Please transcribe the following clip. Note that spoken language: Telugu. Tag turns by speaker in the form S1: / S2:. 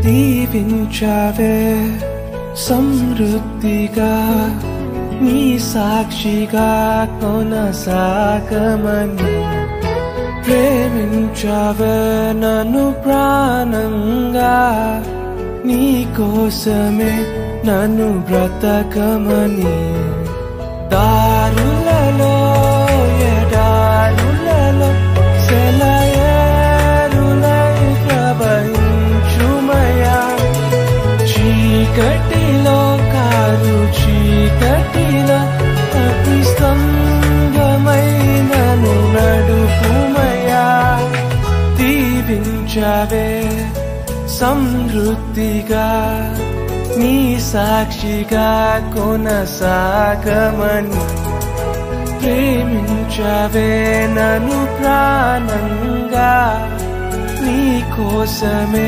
S1: దీవించావే సమృద్ధిగా నీ సాక్షిగా కొనసాగమని ప్రేమించావే నన్ను ప్రాణంగా నీ కోసమే నన్ను బ్రతకమని దారులలో ఎడారులలో సెలయేరులై ప్రవహించుమయా చీకటిలో కారు చీకటిలో అగ్ని స్తంభమై నన్ను నడుపుమయా దీవించావే సమృద్ధిగా నీ సాక్షిగా కొనసాగమని ప్రేమించావే నన్ను ప్రాణంగా నీ కోసమే